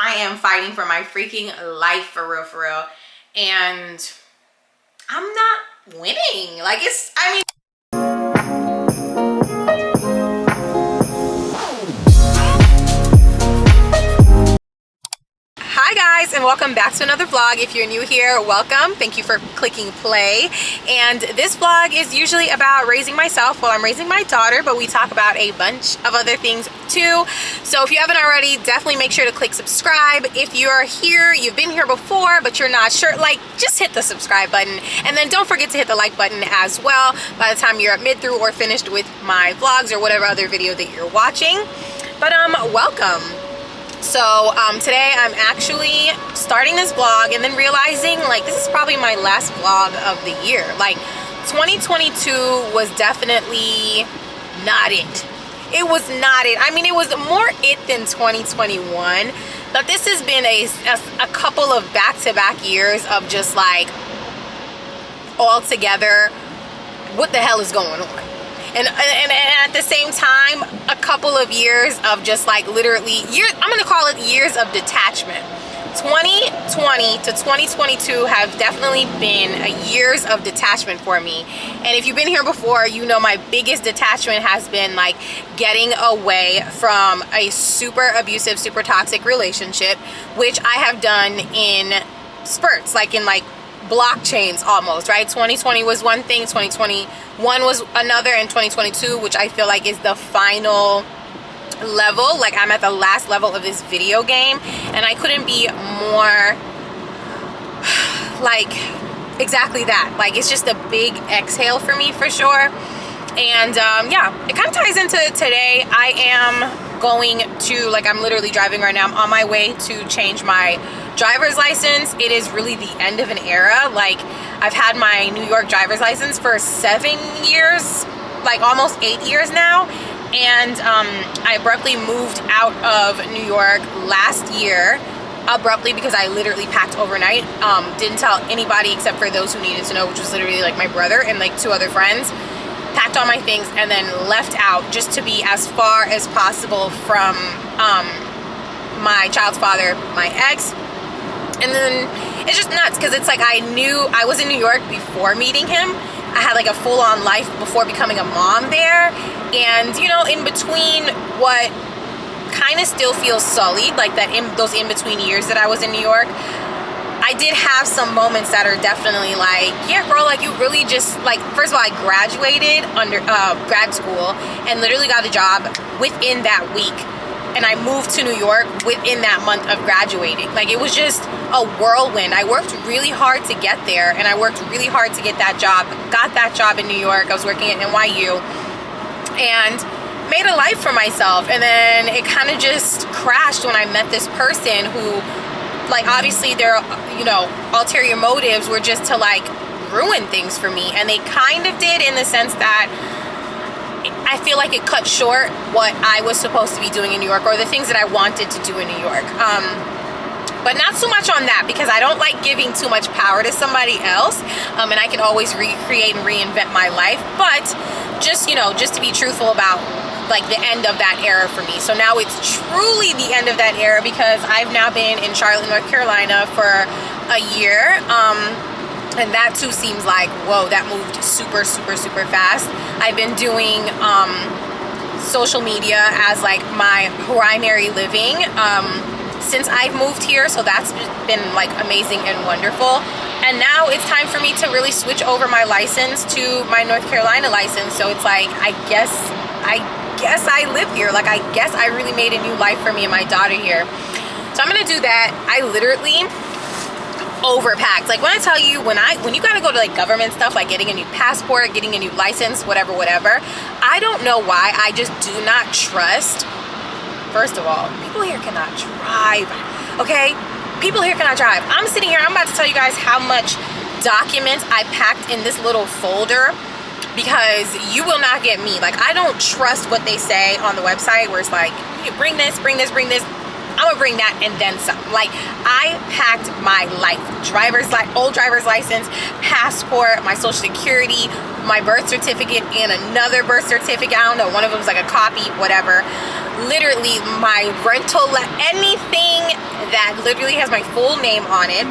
I am fighting for my freaking life, for real. And I'm not winning. Like, I mean, hi guys, and welcome back to another vlog. If you're new here, welcome. Thank you for clicking play. And this vlog is usually about raising myself while I'm raising my daughter, but we talk about a bunch of other things too. So if you haven't already, definitely make sure to click subscribe. If you're here, you've been here before, but you're not sure, like, just hit the subscribe button. And then don't forget to hit the like button as well by the time you're at mid through or finished with my vlogs or whatever other video that you're watching. But welcome. So today I'm actually starting this vlog and then realizing, like, this is probably my last vlog of the year. Like, 2022 was definitely not it. It was not it. I mean, it was more it than 2021, but this has been a couple of back-to-back years of just like, all together, what the hell is going on? And at the same time, a couple of years of just like literally years, I'm gonna call it years of detachment. 2020 to 2022 have definitely been years of detachment for me. And if you've been here before, you know my biggest detachment has been like getting away from a super abusive, super toxic relationship, which I have done in spurts, like in like blockchains almost, right? 2020 was one thing, 2021 was another, and 2022, which I feel like is the final level. Like, I'm at the last level of this video game, and I couldn't be more like exactly that. Like, it's just a big exhale for me, for sure. And yeah, it kind of ties into today. I am going to, like, I'm literally driving right now. I'm on my way to change my driver's license. It is really the end of an era. Like, I've had my New York driver's license for 7 years, like almost 8 years now. And I abruptly moved out of New York last year, abruptly, because I literally packed overnight. Didn't tell anybody except for those who needed to know, which was literally like my brother and like 2 other friends. Packed all my things and then left out just to be as far as possible from my child's father, my ex. And then it's just nuts because it's like I knew I was in New York before meeting him. I had like a full-on life before becoming a mom there. And, you know, in between what kind of still feels sullied, like that those in-between years that I was in New York, I did have some moments that are definitely like, yeah, girl, like you really just, like, first of all, I graduated under grad school and literally got a job within that week. And I moved to New York within that month of graduating. Like, it was just a whirlwind. I worked really hard to get there, and I worked really hard to get that job. Got that job in New York. I was working at NYU and made a life for myself. And then it kind of just crashed when I met this person who, like, obviously their, you know, ulterior motives were just to like ruin things for me. And they kind of did, in the sense that I feel like it cut short what I was supposed to be doing in New York, or the things that I wanted to do in New York. But not so much on that, because I don't like giving too much power to somebody else. And I can always recreate and reinvent my life. But just, you know, just to be truthful about like the end of that era for me. So now it's truly the end of that era, because I've now been in Charlotte, North Carolina for a year. And that too seems like, whoa, that moved super, super, super fast. I've been doing social media as like my primary living since I've moved here. So that's been like amazing and wonderful. And now it's time for me to really switch over my license to my North Carolina license. So it's like, I guess I live here. Like, I guess I really made a new life for me and my daughter here. So I'm gonna do that. I literally overpacked. Like, when I tell you, when you gotta go to like government stuff, like getting a new passport, getting a new license, whatever, I don't know why, I just do not trust. First of all, people here cannot drive, okay? People here cannot drive. I'm sitting here, I'm about to tell you guys how much documents I packed in this little folder, because you will not get me. Like, I don't trust what they say on the website where it's like, you bring this, bring this, bring this. I'm gonna bring that and then some. Like, I packed my life. Old driver's license, passport, my social security, my birth certificate, and another birth certificate. I don't know, one of them was like a copy, whatever. Literally, my rental, anything bag literally has my full name on it.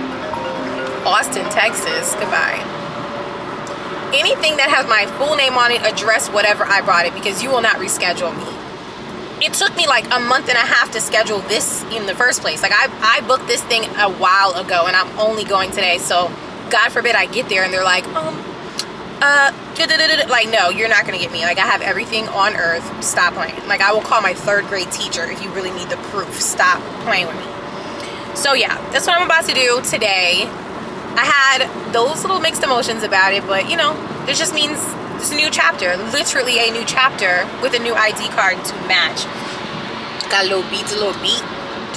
Austin, Texas. Goodbye. Anything that has my full name on it, address, whatever, I brought it, because you will not reschedule me. It took me like a month and a half to schedule this in the first place. Like I booked this thing a while ago and I'm only going today. So God forbid I get there and they're like, like, no, you're not gonna get me. Like, I have everything on earth. Stop playing. Like, I will call my 3rd grade teacher if you really need the proof. Stop playing with me. So yeah, that's what I'm about to do today. I had those little mixed emotions about it, but you know, this just means it's a new chapter. Literally a new chapter with a new ID card to match. Got a little beat, a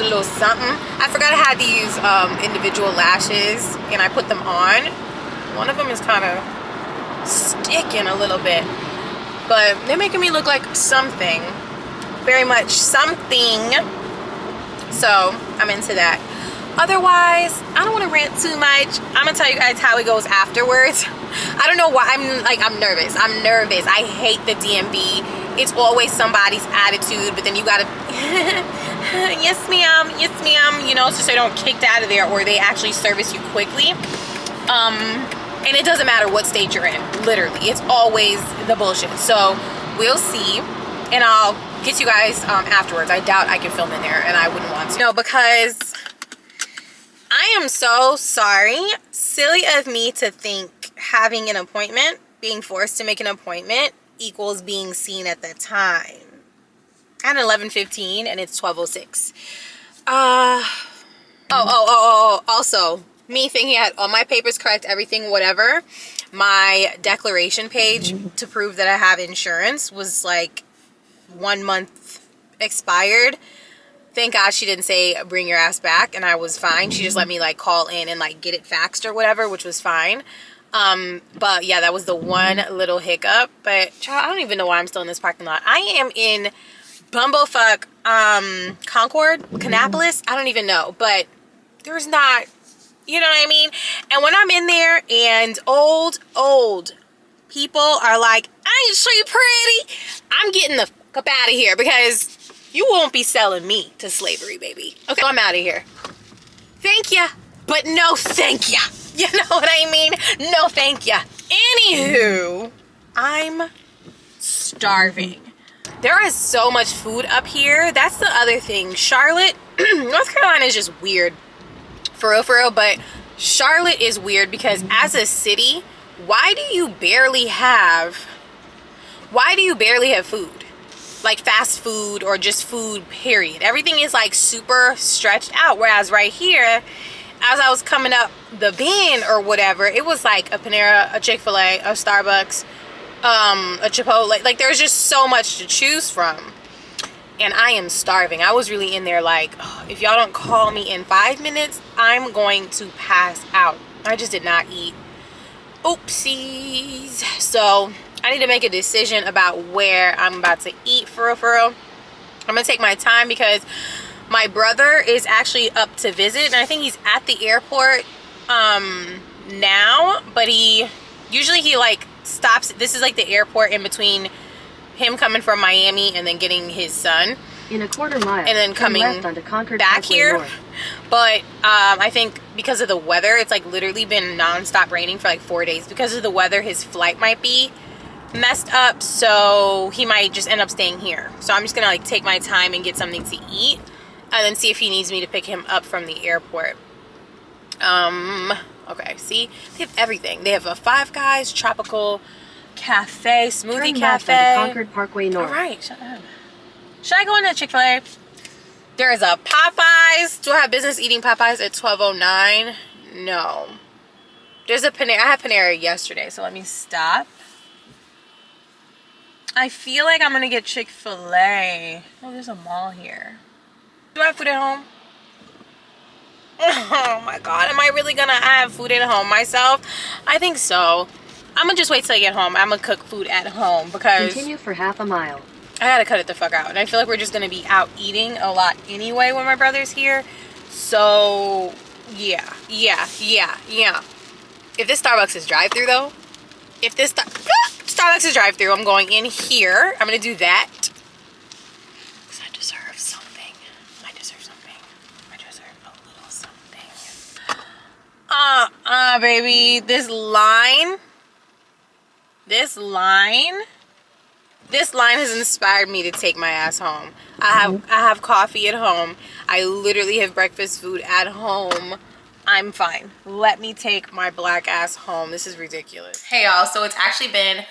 little something. I forgot I had these individual lashes and I put them on. One of them is kind of sticking a little bit, but they're making me look like something, very much something. So I'm into that. Otherwise, I don't want to rant too much. I'm gonna tell you guys how it goes afterwards. I don't know why I'm nervous. I hate the DMV. It's always somebody's attitude, but then you gotta yes ma'am, you know, so they don't kicked out of there, or they actually service you quickly. And it doesn't matter what state you're in, literally. It's always the bullshit. So we'll see. And I'll get you guys afterwards. I doubt I can film in there and I wouldn't want to. No, because I am so sorry. Silly of me to think having an appointment, being forced to make an appointment, equals being seen at the time. At 11:15 and it's 12:06. Also, me thinking I had all my papers correct, everything, whatever. My declaration page to prove that I have insurance was like 1 month expired. Thank God she didn't say bring your ass back, and I was fine. She just let me like call in and like get it faxed or whatever, which was fine. But yeah, that was the one little hiccup. But child, I don't even know why I'm still in this parking lot. I am in bumblefuck Concord, Kannapolis. I don't even know, but there's not, you know what I mean? And when I'm in there and old people are like, I ain't sure you pretty, I'm getting the fuck up out of here, because you won't be selling me to slavery, baby. Okay, I'm out of here. Thank ya, but no thank ya. You know what I mean? No thank ya. Anywho, I'm starving. There is so much food up here. That's the other thing. Charlotte, North Carolina is just weird. For real, but Charlotte is weird because as a city, why do you barely have food? Like fast food or just food, period. Everything is like super stretched out. Whereas right here, as I was coming up the bend or whatever, it was like a Panera, a Chick-fil-A, a Starbucks, a Chipotle. Like there's just so much to choose from. And I am starving. I was really in there like, oh, if y'all don't call me in 5 minutes, I'm going to pass out. I just did not eat. Oopsies. So I need to make a decision about where I'm about to eat for real. I'm gonna take my time because my brother is actually up to visit, and I think he's at the airport now, but he like stops. This is like the airport in between him coming from Miami and then getting his son in a quarter mile and then coming back here. North. But I think because of the weather, it's like literally been non-stop raining for like 4 days. Because of the weather, his flight might be messed up, so he might just end up staying here. So I'm just gonna like take my time and get something to eat and then see if he needs me to pick him up from the airport. Okay, see, they have everything. They have a Five Guys, tropical cafe, smoothie cafe. Concord Parkway North. All right, shut up. Should I go into Chick-fil-A? There is a Popeyes. Do I have business eating Popeyes at 12:09? No. There's a Panera. I had Panera yesterday, so let me stop. I feel like I'm gonna get Chick-fil-A. Oh, there's a mall here. Do I have food at home? Oh my God, am I really gonna have food at home myself? I think so. I'm gonna just wait till I get home. I'm gonna cook food at home because continue for half a mile. I gotta cut it the fuck out. And I feel like we're just gonna be out eating a lot anyway when my brother's here. So yeah. If this Starbucks is drive-through though, if this Starbucks is drive-through, I'm going in here. I'm gonna do that. Because I deserve something. I deserve a little baby. This line has inspired me to take my ass home. I have coffee at home. I literally have breakfast food at home. I'm fine. Let me take my black ass home. This is ridiculous. Hey y'all, so it's actually been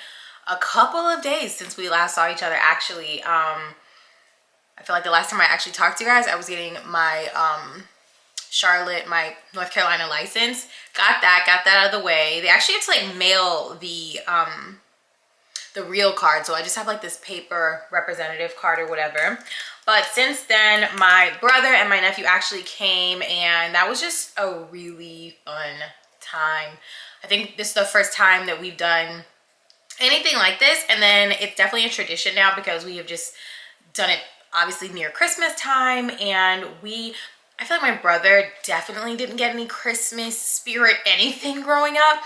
a couple of days since we last saw each other. Actually, I feel like the last time I actually talked to you guys, I was getting my my North Carolina license. Got that out of the way. They actually had to like mail the real card, so I just have like this paper representative card or whatever. But since then, my brother and my nephew actually came, and that was just a really fun time. I think this is the first time that we've done anything like this, and then it's definitely a tradition now because we have just done it obviously near Christmas time. And I feel like my brother definitely didn't get any Christmas spirit anything growing up.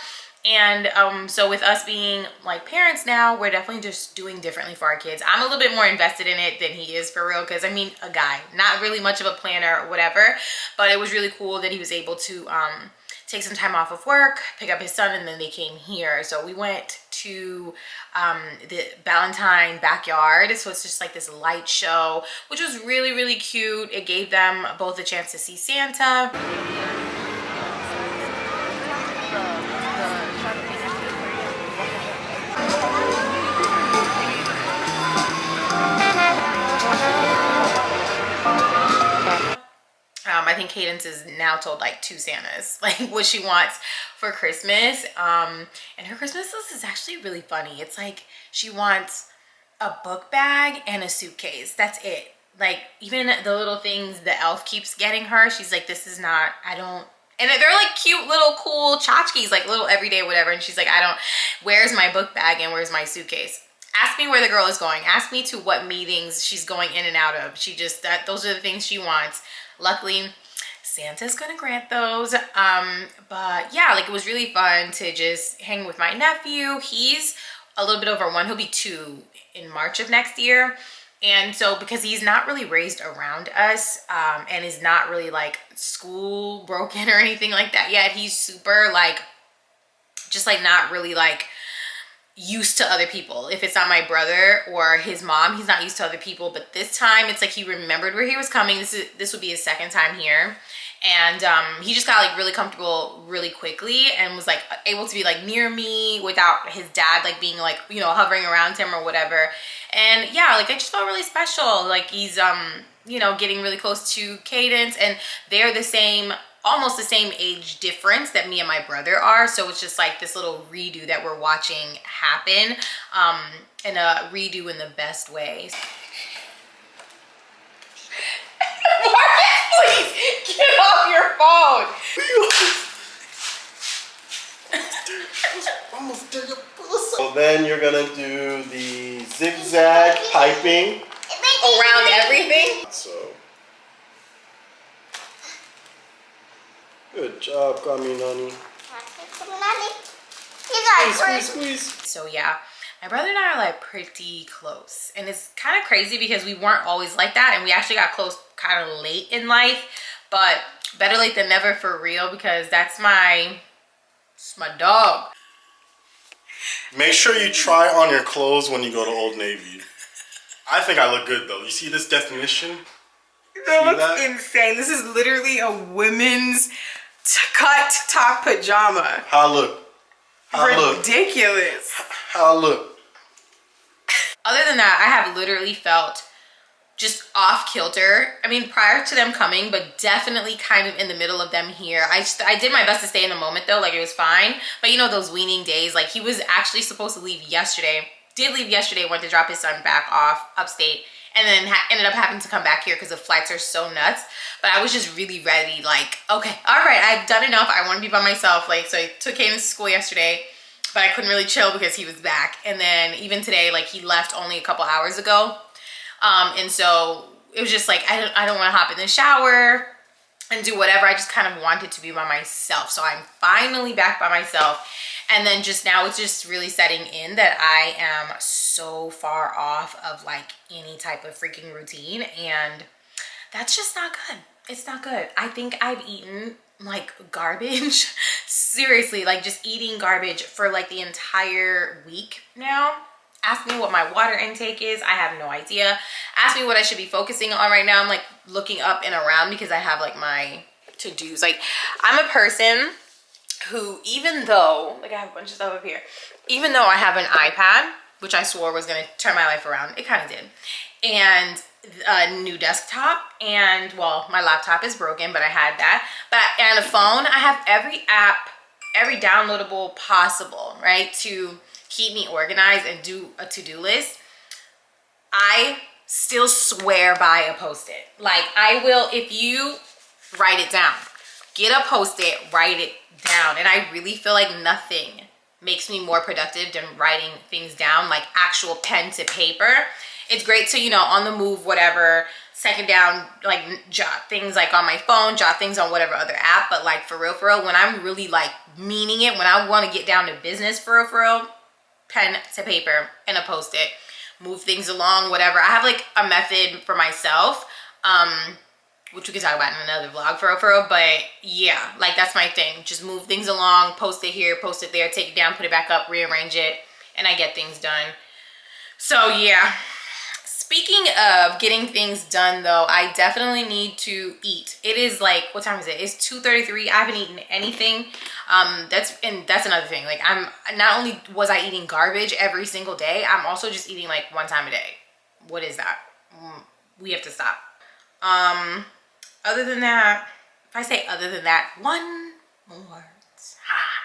And so with us being like parents now, we're definitely just doing differently for our kids. I'm a little bit more invested in it than he is, for real, because I mean, a guy, not really much of a planner or whatever, but it was really cool that he was able to take some time off of work, pick up his son, and then they came here. So we went to the Valentine backyard, so it's just like this light show, which was really, really cute. It gave them both a chance to see Santa. I think Cadence is now told like 2 Santas, like what she wants for Christmas. And her Christmas list is actually really funny. It's like she wants a book bag and a suitcase. That's it. Like even the little things the elf keeps getting her, she's like, this is not, I don't, and they're like cute little cool tchotchkes, like little everyday whatever. And she's like, where's my book bag and where's my suitcase? Ask me where the girl is going. Ask me to what meetings she's going in and out of. Those are the things she wants. Luckily, Santa's gonna grant those. But yeah, like it was really fun to just hang with my nephew. He's a little bit over 1. He'll be 2 in March of next year. And so because he's not really raised around us and is not really like school broken or anything like that yet, he's super like, just like not really like used to other people. If it's not my brother or his mom, he's not used to other people. But this time it's like he remembered where he was coming. This would be his 2nd time here. And he just got like really comfortable really quickly and was like able to be like near me without his dad like being like, you know, hovering around him or whatever. And yeah, like I just felt really special. Like he's you know, getting really close to Cadence, and they're the same, almost the same age difference that me and my brother are. So it's just like this little redo that we're watching happen, and a redo in the best way. Please get off your phone. So then you're gonna do the zigzag piping Around everything. So good job, Kaminani. Squeeze. So yeah, my brother and I are like pretty close, and it's kind of crazy because we weren't always like that, and we actually got close kind of late in life. But better late than never, for real, because it's my dog. Make sure you try on your clothes when you go to Old Navy. I think I look good though. You see this definition? That looks insane. This is literally a women's cut top pajama. How I look? Ridiculous. How I look? Other than that, I have literally felt just off kilter. I mean, prior to them coming, but definitely kind of in the middle of them here. I did my best to stay in the moment though, like it was fine. But you know, those weaning days, like he was actually supposed to leave yesterday. Did leave yesterday, went to drop his son back off upstate, and then ended up having to come back here because the flights are so nuts. But I was just really ready, like, okay, all right, I've done enough. I want to be by myself. Like, so I took Caden to school yesterday, but I couldn't really chill because he was back. And then even today, like he left only a couple hours ago. And so it was just like, I don't want to hop in the shower and do whatever. I just kind of wanted to be by myself. So I'm finally back by myself. And then just now it's just really setting in that I am so far off of like any type of freaking routine, and that's just not good. It's not good. I think I've eaten like garbage seriously, like just eating garbage for like the entire week now. Ask me what my water intake is. I have no idea. Ask me what I should be focusing on right now. I'm like looking up and around because I have like my to-dos. Like I'm a person who, even though, like I have a bunch of stuff up here, even though I have an iPad, which I swore was gonna turn my life around, it kind of did, and a new desktop, and well, my laptop is broken, but I had that, and a phone, I have every app, every downloadable possible, right, to keep me organized and do a to-do list. I still swear by a Post-it. Like I will, if you write it down, get a Post-it, write it down. And I really feel like nothing makes me more productive than writing things down, like actual pen to paper. It's great to, you know, on the move, whatever, second down, like jot things like on my phone, jot things on whatever other app. But like for real, when I'm really like meaning it, when I want to get down to business for real, pen to paper and a Post-it, move things along, whatever. I have like a method for myself, which we can talk about in another vlog for real, but yeah, like that's my thing. Just move things along, post it here, post it there, take it down, put it back up, rearrange it, and I get things done. So yeah. Speaking of getting things done though, I definitely need to eat. It is like, what time is it? It's 2:33. I haven't eaten anything. That's another thing. Like I'm, not only was I eating garbage every single day, I'm also just eating like one time a day. What is that? We have to stop. Other than that, if I say other than that, one more time.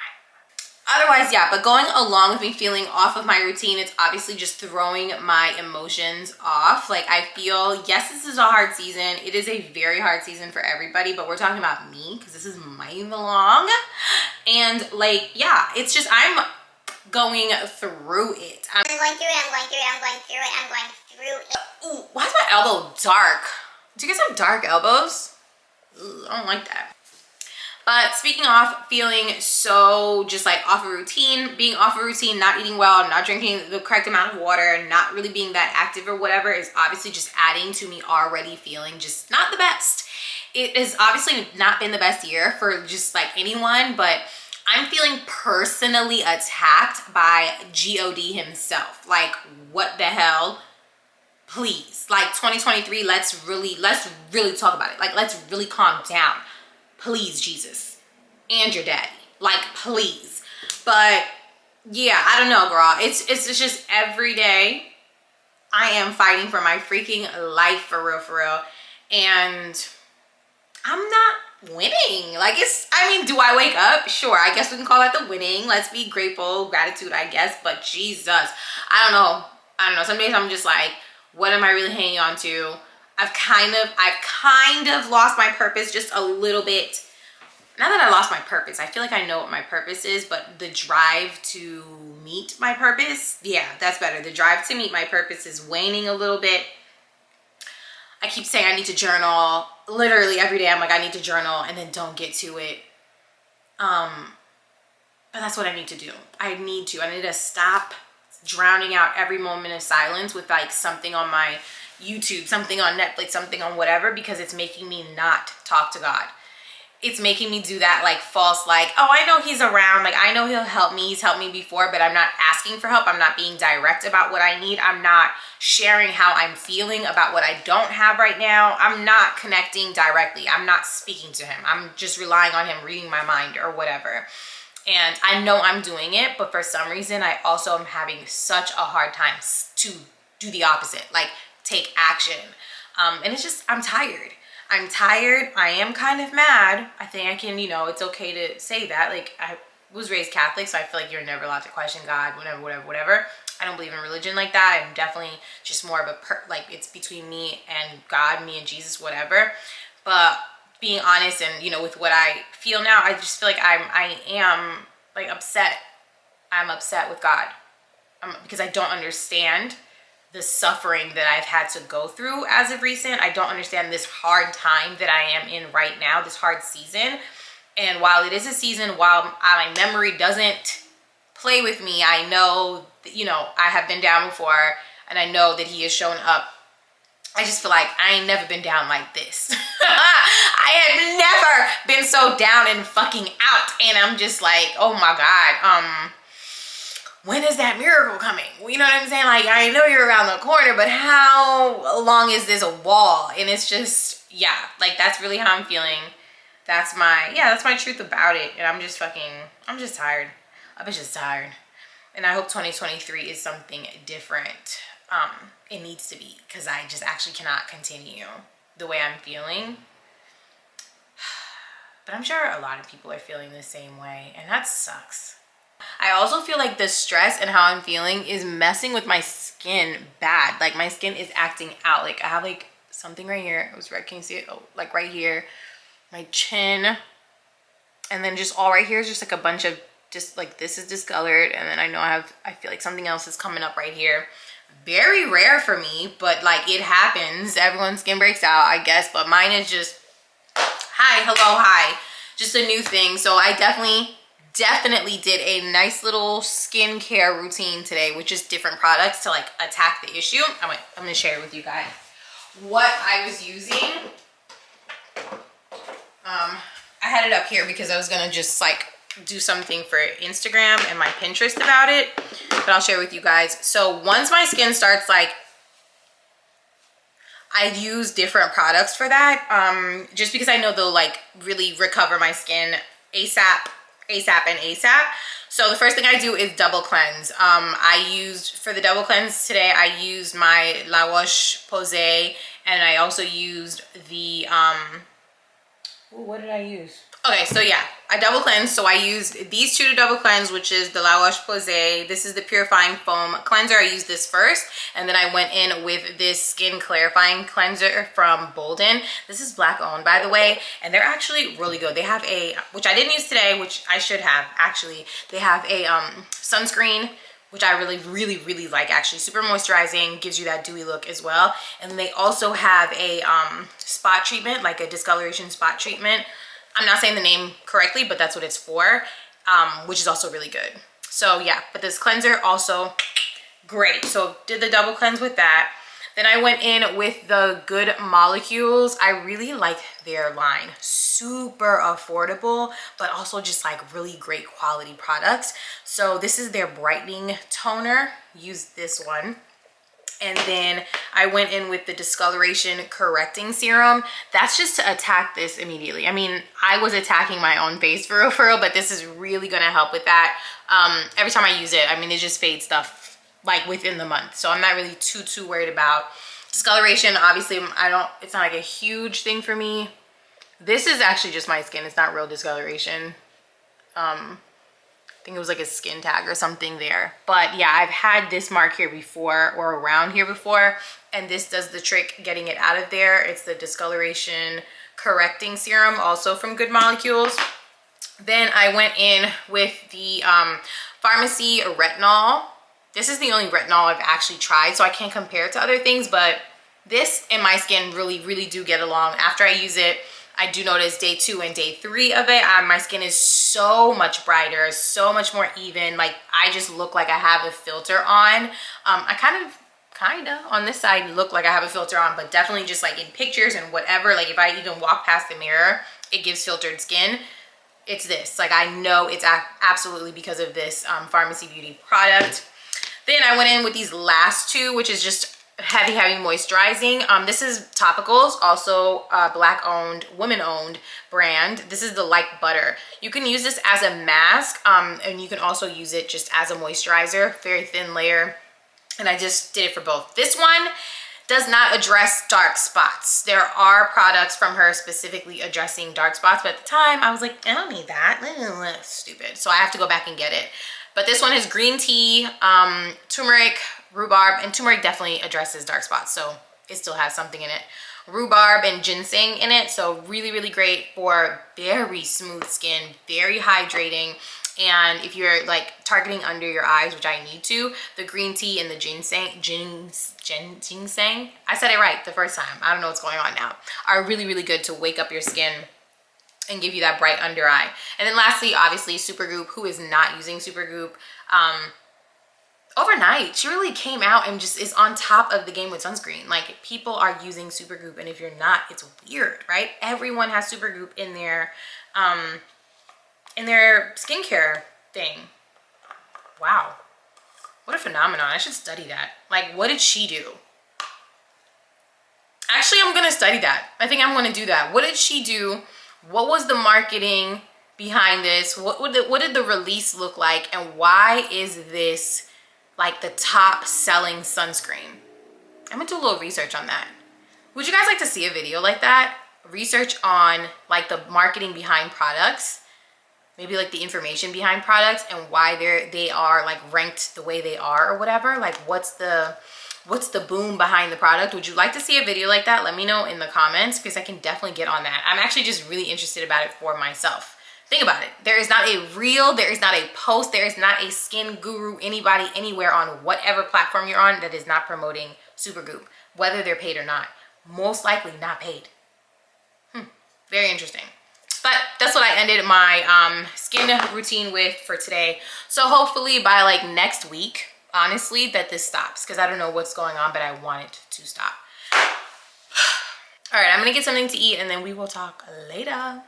Otherwise, yeah, but going along with me feeling off of my routine, it's obviously just throwing my emotions off. Like I feel, yes, this is a hard season. It is a very hard season for everybody, but we're talking about me because this is my vlog. And like, yeah, it's just, I'm going through it. I'm going through it. Ooh, why is my elbow dark? Do you guys have dark elbows? Ooh, I don't like that. But speaking of feeling so just like off a routine, being off a routine, not eating well, not drinking the correct amount of water, not really being that active or whatever is obviously just adding to me already feeling just not the best. It has obviously not been the best year for just like anyone, but I'm feeling personally attacked by God himself. Like what the hell? Please, like 2023, let's really talk about it. Like let's really calm down. Please, Jesus and your daddy, like please. But yeah, I don't know, girl. It's just every day I am fighting for my freaking life for real, and I'm not winning. Like I mean, do I wake up? Sure, I guess we can call that the winning. Let's be grateful, gratitude, I guess. But Jesus, I don't know. Some days I'm just like, what am I really hanging on to? I've kind of lost my purpose just a little bit. Not that I lost my purpose. I feel like I know what my purpose is, but the drive to meet my purpose, yeah, that's better. The drive to meet my purpose is waning a little bit. I keep saying I need to journal. Literally every day I'm like, I need to journal, and then don't get to it. But that's what I need to do. I need to stop drowning out every moment of silence with like something on my YouTube, something on Netflix, something on whatever, because it's making me not talk to God. It's making me do that like false, like, oh, I know he's around. Like, I know he'll help me. He's helped me before, but I'm not asking for help. I'm not being direct about what I need. I'm not sharing how I'm feeling about what I don't have right now. I'm not connecting directly. I'm not speaking to him. I'm just relying on him reading my mind or whatever. And I know I'm doing it, but for some reason, I also am having such a hard time to do the opposite. Like, take action. And it's just, I'm tired. I am kind of mad. I think I can, it's okay to say that. Like, I was raised Catholic, so I feel like you're never allowed to question God, whatever. I don't believe in religion like that. I'm definitely just more of a, like, it's between me and God, me and Jesus, whatever. But being honest and, with what I feel now, I just feel like I am, like, upset. I'm upset with God because I don't understand the suffering that I've had to go through as of recent. I don't understand this hard time that I am in right now, this hard season. And while it is a season, while my memory doesn't play with me, I know that, I have been down before, and I know that he has shown up. I just feel like I ain't never been down like this. I had never been is so down and fucking out, and I'm just like, oh my God, when is that miracle coming? You know what I'm saying? Like, I know you're around the corner, but how long is this wall? And it's just, yeah, like that's really how I'm feeling. That's my truth about it. And I'm just tired. I'm just tired. And I hope 2023 is something different. It needs to be, because I just actually cannot continue the way I'm feeling. But I'm sure a lot of people are feeling the same way, and that sucks. I also feel like the stress and how I'm feeling is messing with my skin bad. Like my skin is acting out. Like I have like something right here. It was red. Can you see it? Oh, like right here, my chin, and then just all right here is just like a bunch of just like this is discolored, and then I feel like something else is coming up right here. Very rare for me, but like it happens. Everyone's skin breaks out, I guess, but mine is just hi, hello, hi, just a new thing. So I definitely did a nice little skincare routine today with just different products to like attack the issue. I'm gonna share it with you guys what I was using. I had it up here because I was gonna just like do something for Instagram and my Pinterest about it, but I'll share with you guys. So once my skin starts like, I use different products for that, just because I know they'll like really recover my skin ASAP. So the first thing I do is double cleanse. For the double cleanse today, I used my La Roche-Posay, and I also used the, what did I use? Okay, so yeah, I double cleansed. So I used these two to double cleanse, which is the La Roche-Posay. This is the purifying foam cleanser. I used this first, and then I went in with this skin clarifying cleanser from Bolden. This is Black owned, by the way, and they're actually really good. They have a, which I didn't use today, which I should have actually. They have a sunscreen, which I really like, actually. Super moisturizing, gives you that dewy look as well. And they also have a spot treatment, like a discoloration spot treatment. I'm not saying the name correctly, but that's what it's for, which is also really good. So yeah, but this cleanser also great. So did the double cleanse with that. Then I went in with the Good Molecules. I really like their line. Super affordable, but also just like really great quality products. So this is their brightening toner. Use this one. And then I went in with the discoloration correcting serum. That's just to attack this immediately. I mean, I was attacking my own face for real, but this is really gonna help with that. Every time I use it, I mean, it just fades stuff like within the month. So I'm not really too worried about discoloration. Obviously, it's not like a huge thing for me. This is actually just my skin. It's not real discoloration. I think it was like a skin tag or something there. But yeah, I've had this mark here before or around here before, and this does the trick getting it out of there. It's the discoloration correcting serum, also from Good Molecules. Then I went in with the Pharmacy Retinol. This is the only retinol I've actually tried, so I can't compare it to other things, but this and my skin really do get along. After I use it, I do notice day 2 and day 3 of it, my skin is so much brighter, so much more even. Like I just look like I have a filter on. I kind of on this side look like I have a filter on, but definitely just like in pictures and whatever, like if I even walk past the mirror, it gives filtered skin. It's this, like I know it's absolutely because of this Pharmacy Beauty product. Then I went in with these last two, which is just heavy moisturizing. This is topicals, also Black owned, women owned brand. This is the Like Butter. You can use this as a mask, and you can also use it just as a moisturizer, very thin layer. And I just did it for both. This one does not address dark spots. There are products from her specifically addressing dark spots, but at the time I was like, I don't need that. Stupid. So I have to go back and get it. But this one is green tea, turmeric, rhubarb, and turmeric definitely addresses dark spots, so it still has something in it. Rhubarb and ginseng in it, so really great for very smooth skin, very hydrating. And if you're like targeting under your eyes, which I need to, the green tea and the ginseng, I said it right the first time, I don't know what's going on now, are really good to wake up your skin and give you that bright under eye. And then lastly, obviously, Supergoop. Who is not using Supergoop? Overnight, she really came out and just is on top of the game with sunscreen. Like, people are using Supergoop, and if you're not, it's weird, right? Everyone has Supergoop in their in their skincare thing. Wow. What a phenomenon. I should study that. Like, what did she do? Actually, I'm gonna study that. I think I'm gonna do that. What did she do? What was the marketing behind this? What did the release look like? And why is this like the top selling sunscreen? I'm gonna do a little research on that. Would you guys like to see a video like that? Research on like the marketing behind products, maybe like the information behind products and why they are like ranked the way they are or whatever. Like what's the boom behind the product? Would you like to see a video like that? Let me know in the comments because I can definitely get on that. I'm actually just really interested about it for myself. Think about it. There is not a reel, there is not a post, there is not a skin guru, anybody, anywhere on whatever platform you're on that is not promoting Supergoop, whether they're paid or not. Most likely not paid. Very interesting. But that's what I ended my skin routine with for today. So hopefully by like next week, honestly, that this stops because I don't know what's going on, but I want it to stop. All right, I'm gonna get something to eat and then we will talk later.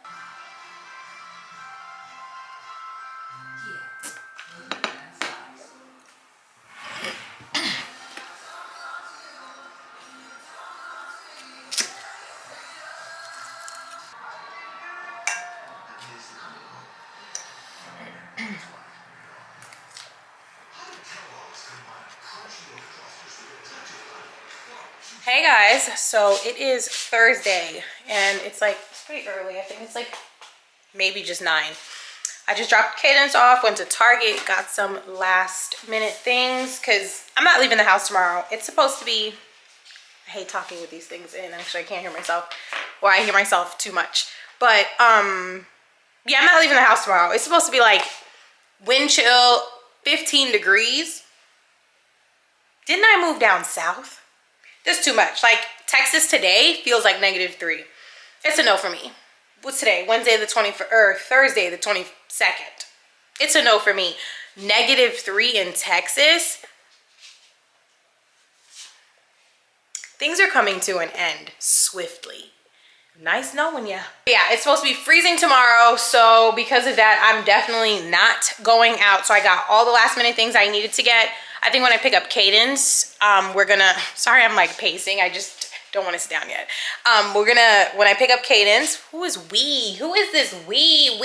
Hey guys, so it is Thursday and it's like pretty early. I think it's like maybe just 9. I just dropped Cadence off, went to Target, got some last minute things because I'm not leaving the house tomorrow. It's supposed to be, I hate talking with these things in. Actually, I can't hear myself, or I hear myself too much. But yeah, I'm not leaving the house tomorrow. It's supposed to be like wind chill, 15 degrees. Didn't I move down south? There's too much. Like Texas today feels like -3. It's a no for me. What's today? Wednesday the 21st, or Thursday the 22nd. It's a no for me. -3 in Texas. Things are coming to an end swiftly. Nice knowing ya. Yeah, it's supposed to be freezing tomorrow. So because of that, I'm definitely not going out. So I got all the last minute things I needed to get. I think when I pick up Cadence, we're gonna, sorry I'm like pacing, I just don't want to sit down yet. When I pick up Cadence, who is we? Who is this we?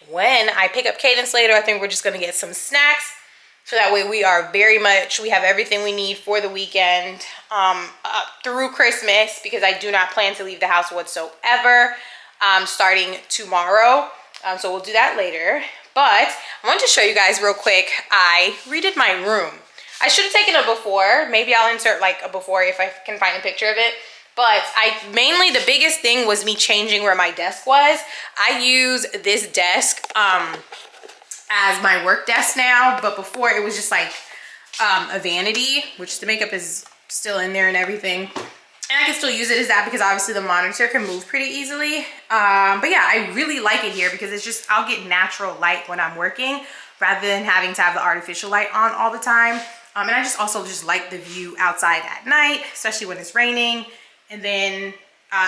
When I pick up Cadence later, I think we're just gonna get some snacks. So that way we have everything we need for the weekend through Christmas, because I do not plan to leave the house whatsoever starting tomorrow. So we'll do that later. But I wanted to show you guys real quick, I redid my room. I should have taken a before. Maybe I'll insert like a before if I can find a picture of it. But the biggest thing was me changing where my desk was. I use this desk as my work desk now, but before it was just like a vanity, which the makeup is still in there and everything. And I can still use it as that because obviously the monitor can move pretty easily. But yeah, I really like it here because it's just, I'll get natural light when I'm working rather than having to have the artificial light on all the time. And I just also just like the view outside at night, especially when it's raining. And then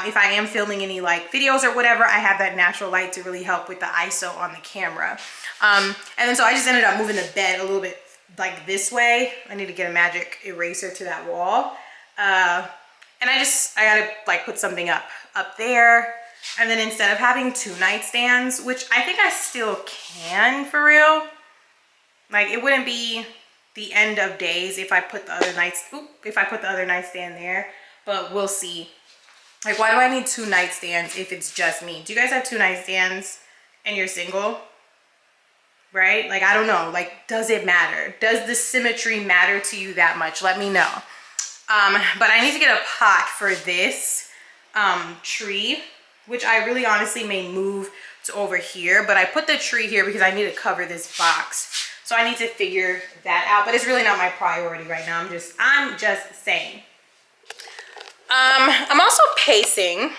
if I am filming any like videos or whatever, I have that natural light to really help with the ISO on the camera. And then so I just ended up moving the bed a little bit like this way. I need to get a magic eraser to that wall. And I gotta like put something up there. And then instead of having 2 nightstands, which I think I still can for real, like it wouldn't be the end of days if I put the other nightstand there, but we'll see. Like, why do I need 2 nightstands if it's just me? Do you guys have 2 nightstands and you're single? Right? Like, I don't know. Like, does it matter? Does the symmetry matter to you that much? Let me know. But I need to get a pot for this tree, which I really honestly may move to over here. But I put the tree here because I need to cover this box. So I need to figure that out. But it's really not my priority right now. I'm just saying. I'm also pacing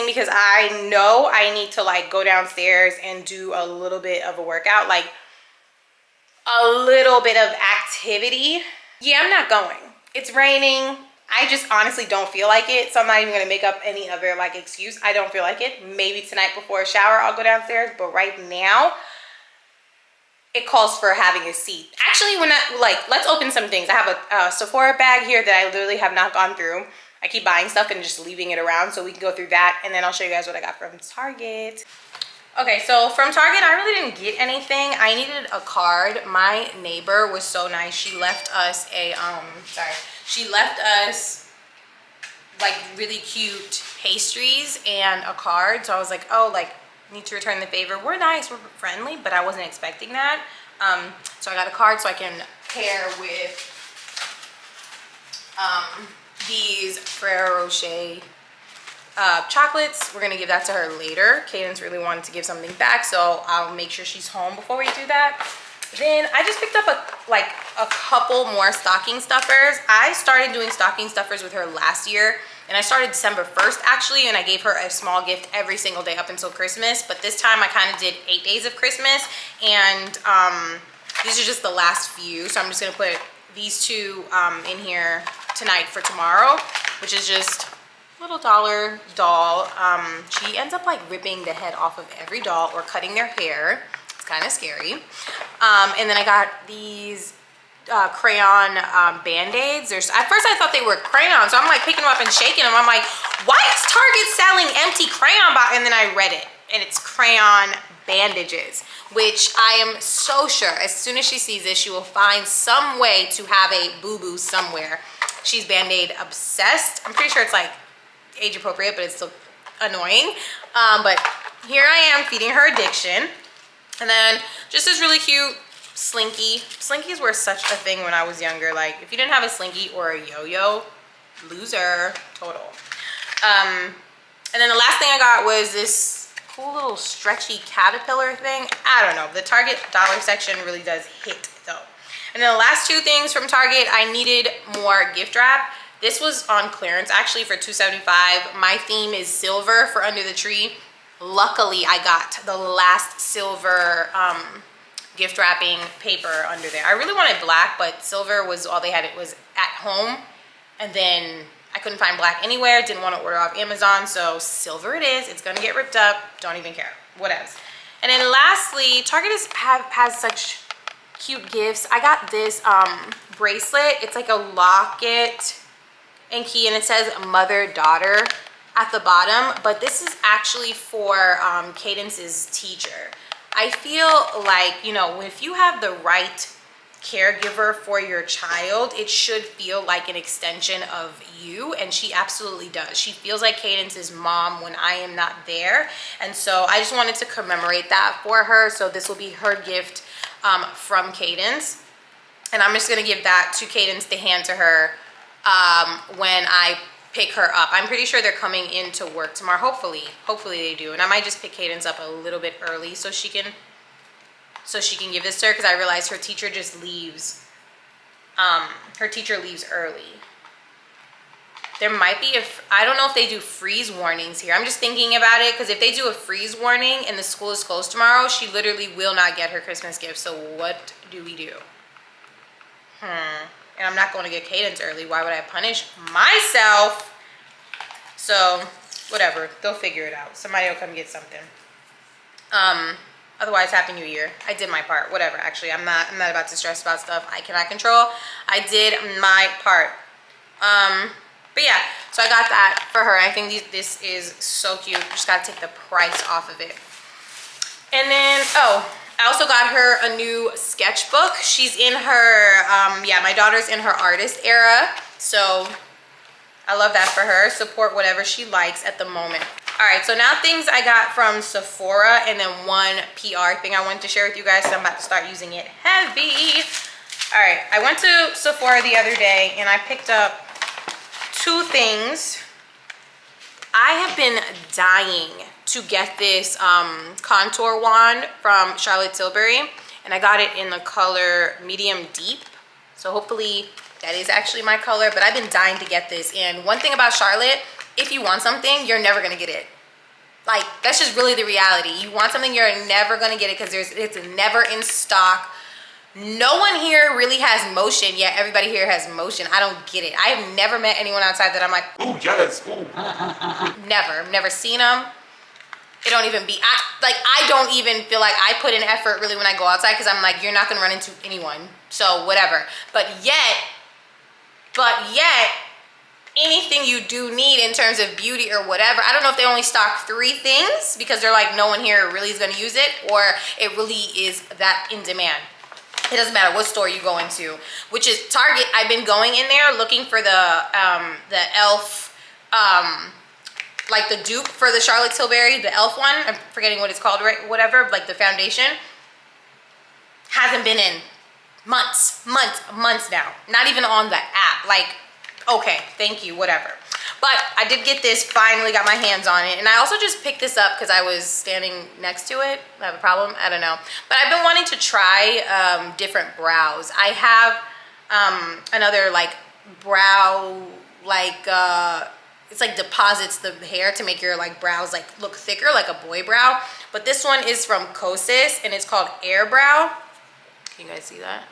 because I know I need to like go downstairs and do a little bit of a workout, like a little bit of activity. Yeah, I'm not going. It's raining. I just honestly don't feel like it, so I'm not even gonna make up any other like excuse. I don't feel like it. Maybe tonight before a shower I'll go downstairs, but right now it calls for having a seat. Actually, when I like, let's open some things. I have a Sephora bag here that I literally have not gone through. I keep buying stuff and just leaving it around, so we can go through that, and then I'll show you guys what I got from Target. Okay, so from Target, I really didn't get anything. I needed a card. My neighbor was so nice. She left us a, she left us like really cute pastries and a card. So I was like, oh, like, need to return the favor. We're nice, we're friendly, but I wasn't expecting that. So I got a card so I can pair with these Ferrero Rocher chocolates. We're gonna give that to her later. Cadence really wanted to give something back, so I'll make sure she's home before we do that. Then I just picked up a couple more stocking stuffers. I started doing stocking stuffers with her last year, and I started December 1st actually, and I gave her a small gift every single day up until Christmas. But this time I kind of did 8 days of Christmas, and these are just the last few. So I'm just gonna put these two in here tonight for tomorrow, which is just little dollar doll. She ends up like ripping the head off of every doll or cutting their hair. It's kind of scary. And then I got these crayon band-aids. At first I thought they were crayons, so I'm like picking them up and shaking them. I'm like, why is Target selling empty crayon box? And then I read it, and it's crayon bandages, which I am so sure as soon as she sees this, she will find some way to have a boo-boo somewhere. She's Band-Aid obsessed. I'm pretty sure it's like age appropriate, but it's still annoying. But here I am feeding her addiction. And then just this really cute slinky. Slinkies were such a thing when I was younger. Like, if you didn't have a slinky or a yo-yo, loser, total. And then the last thing I got was this cool little stretchy caterpillar thing. I don't know. The Target dollar section really does hit though. And then the last two things from Target, I needed more gift wrap. This was on clearance actually for $2.75. My theme is silver for under the tree. Luckily, I got the last silver gift wrapping paper under there. I really wanted black, but silver was all they had. It was at home, and then I couldn't find black anywhere. Didn't want to order off Amazon, so silver it is. It's gonna get ripped up. Don't even care. What else? And then lastly, Target has such cute gifts. I got this bracelet. It's like a locket and key, and it says mother-daughter at the bottom, but this is actually for Cadence's teacher. I feel like, you know, if you have the right caregiver for your child, it should feel like an extension of you, and she absolutely does. She feels like Cadence's mom when I am not there, and so I just wanted to commemorate that for her. So this will be her gift from Cadence, and I'm just gonna give that to Cadence to hand to her when I pick her up. I'm pretty sure they're coming into work tomorrow. Hopefully they do. And I might just pick Cadence up a little bit early so she can give this to her, because I realized her teacher just leaves. Her teacher leaves early. There might be I don't know if they do freeze warnings here. I'm just thinking about it, because if they do a freeze warning and the school is closed tomorrow, she literally will not get her Christmas gift. So what do we do? And I'm not going to get Cadence early. Why would I punish myself? So whatever, they'll figure it out. Somebody will come get something. Otherwise, Happy New Year. I did my part. Whatever. Actually, I'm not about to stress about stuff I cannot control. I did my part. But yeah, so I got that for her. I think this is so cute. Just got to take the price off of it. And then, oh, I also got her a new sketchbook. She's in her, yeah, my daughter's in her artist era. So I love that for her. Support whatever she likes at the moment. All right, so now things I got from Sephora, and then one PR thing I wanted to share with you guys. So I'm about to start using it heavy. All right, I went to Sephora the other day and I picked up two things. I have been dying to get this contour wand from Charlotte Tilbury, and I got it in the color medium deep. So hopefully that is actually my color, but I've been dying to get this. And one thing about Charlotte, if you want something, you're never gonna get it. Like, that's just really the reality. You want something, you're never gonna get it, because it's never in stock. No one here really has motion, yet everybody here has motion. I don't get it. I have never met anyone outside that I'm like, ooh, yes, ooh. Never seen them. It don't even be, I don't even feel like I put in effort really when I go outside because I'm like, you're not gonna run into anyone, so whatever. But yet, anything you do need in terms of beauty or whatever, I don't know if they only stock 3 things because they're like, no one here really is gonna use it, or it really is that in demand. It doesn't matter what store you go into, which is Target. I've been going in there looking for the e.l.f. Like the dupe for the Charlotte Tilbury, the e.l.f. one. I'm forgetting what it's called, right? Whatever, like the foundation. Hasn't been in months now. Not even on the app. Like, okay, thank you, whatever. But I did get this, finally got my hands on it. And I also just picked this up because I was standing next to it. I have a problem, I don't know. But I've been wanting to try different brows. I have another like brow, like, it's like deposits the hair to make your like brows like look thicker, like a boy brow. But this one is from Kosas and it's called Air Brow. Can you guys see that?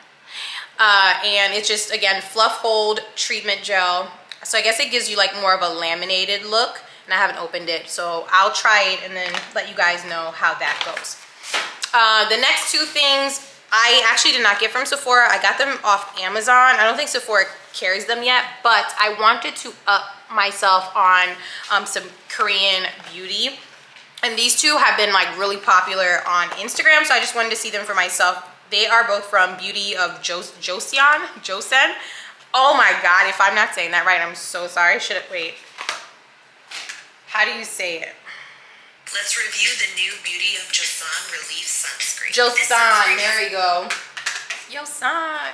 And it's just, again, fluff hold treatment gel. So I guess it gives you like more of a laminated look, and I haven't opened it, so I'll try it and then let you guys know how that goes. The next 2 things I actually did not get from Sephora. I got them off Amazon. I don't think Sephora carries them yet, but I wanted to up myself on some Korean beauty, and these 2 have been like really popular on Instagram, so I just wanted to see them for myself. They are both from Beauty of Joseon. Oh my God, if I'm not saying that right, I'm so sorry. Should I, wait. How do you say it? Let's review the new Beauty of Joseon Relief Sunscreen. Joseon, there we go. Joseon.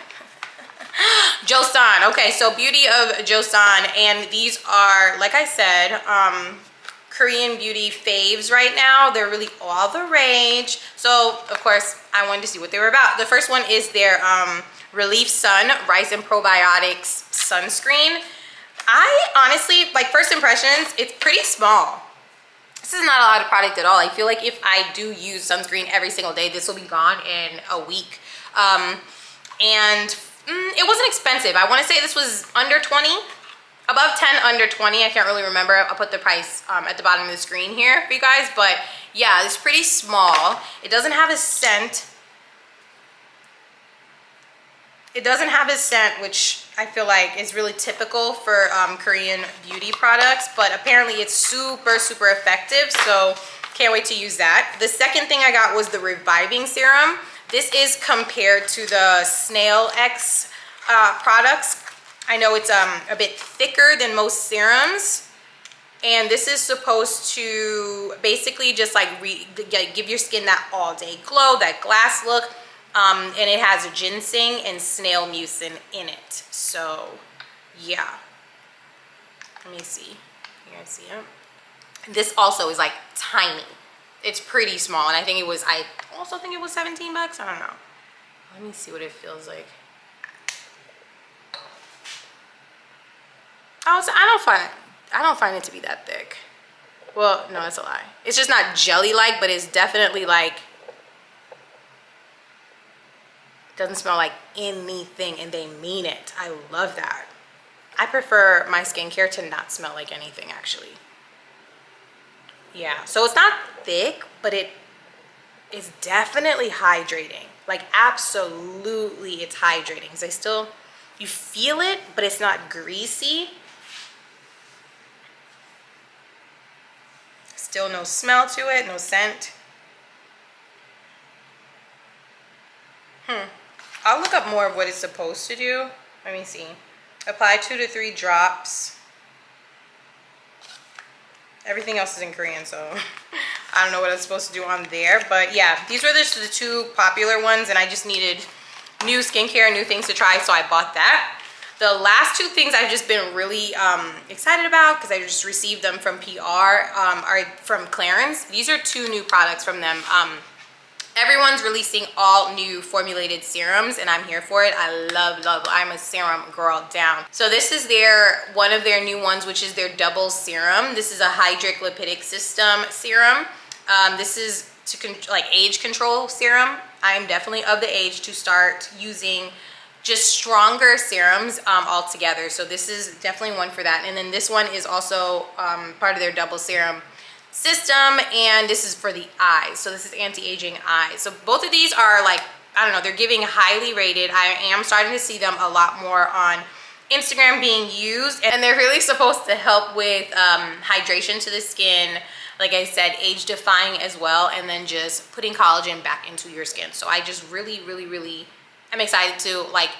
Joseon, okay, so Beauty of Joseon, and these are, like I said, Korean beauty faves right now. They're really all the rage. So, of course, I wanted to see what they were about. The first one is their Relief Sun Rice and Probiotics Sunscreen. I honestly, like, first impressions, it's pretty small. This is not a lot of product at all. I feel like if I do use sunscreen every single day, this will be gone in a week. It wasn't expensive. I want to say this was under 20. Above 10, under 20. I can't really remember. I'll put the price at the bottom of the screen here for you guys. But yeah, it's pretty small. It doesn't have a scent. It doesn't have a scent, which I feel like is really typical for Korean beauty products. But apparently it's super, super effective. So can't wait to use that. The second thing I got was the Reviving Serum. This is compared to the Snail X products. I know it's a bit thicker than most serums, and this is supposed to basically just like give your skin that all day glow, that glass look, and it has ginseng and snail mucin in it. So yeah, let me see. You guys see it? This also is like tiny. It's pretty small, and I also think it was 17 bucks. I don't know. Let me see what it feels like. I don't find it to be that thick. Well, no, that's a lie. It's just not jelly-like, but it's definitely like, it doesn't smell like anything, and they mean it. I love that. I prefer my skincare to not smell like anything, actually. Yeah, so it's not thick, but it is definitely hydrating. Like, absolutely, it's hydrating. Because you feel it, but it's not greasy. Still no smell to it, no scent. I'll look up more of what it's supposed to do. Let me see. Apply 2 to 3 drops. Everything else is in Korean, so I don't know what it's supposed to do on there. But yeah, these were just the 2 popular ones, and I just needed new skincare, new things to try, so I bought that. The last 2 things I've just been really excited about because I just received them from PR are from Clarins. These are 2 new products from them. Everyone's releasing all new formulated serums, and I'm here for it. I love, I'm a serum girl down. So this is one of their new ones, which is their double serum. This is a hydric lipidic system serum. This is like age control serum. I'm definitely of the age to start using just stronger serums altogether. So this is definitely one for that. And then this one is also part of their double serum system, and this is for the eyes. So this is anti-aging eyes. So both of these are like, I don't know, they're giving highly rated. I am starting to see them a lot more on Instagram being used, and they're really supposed to help with hydration to the skin, like I said, age defying as well, and then just putting collagen back into your skin. So I just really am excited to like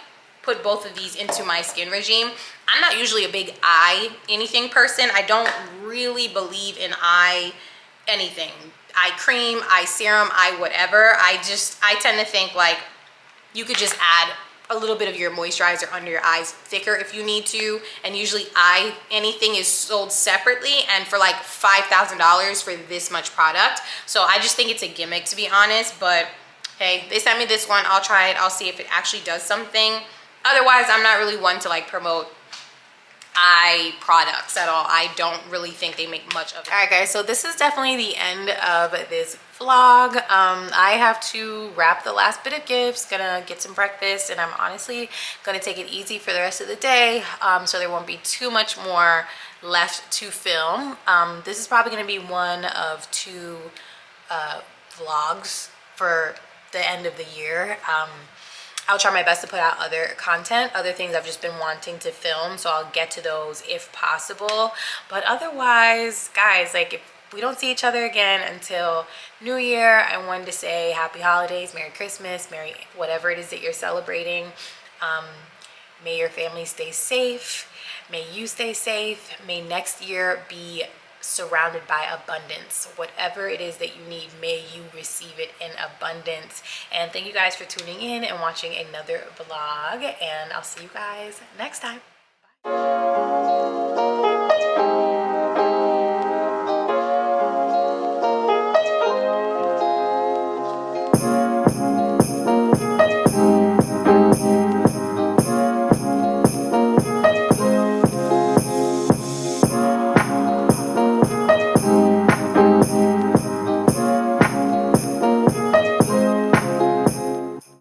put both of these into my skin regime. I'm not usually a big eye anything person. I don't really believe in eye anything, eye cream, eye serum, eye whatever. I tend to think like you could just add a little bit of your moisturizer under your eyes thicker if you need to, and usually anything is sold separately and for like $5,000 for this much product. So I just think it's a gimmick, to be honest, but hey, they sent me this one. I'll try it. I'll see if it actually does something. Otherwise, I'm not really one to like promote eye products at all. I don't really think they make much of it. All right, guys, so this is definitely the end of this vlog. I have to wrap the last bit of gifts, gonna get some breakfast, and I'm honestly gonna take it easy for the rest of the day, so there won't be too much more left to film. This is probably gonna be one of two vlogs for the end of the year. I'll try my best to put out other content, other things I've just been wanting to film, so I'll get to those if possible. But otherwise, guys, like if we don't see each other again until New Year, I wanted to say happy holidays, Merry Christmas, Merry whatever it is that you're celebrating. May your family stay safe. May you stay safe. May next year be surrounded by abundance. Whatever it is that you need, may you receive it in abundance. And thank you guys for tuning in and watching another vlog, and I'll see you guys next time. Bye.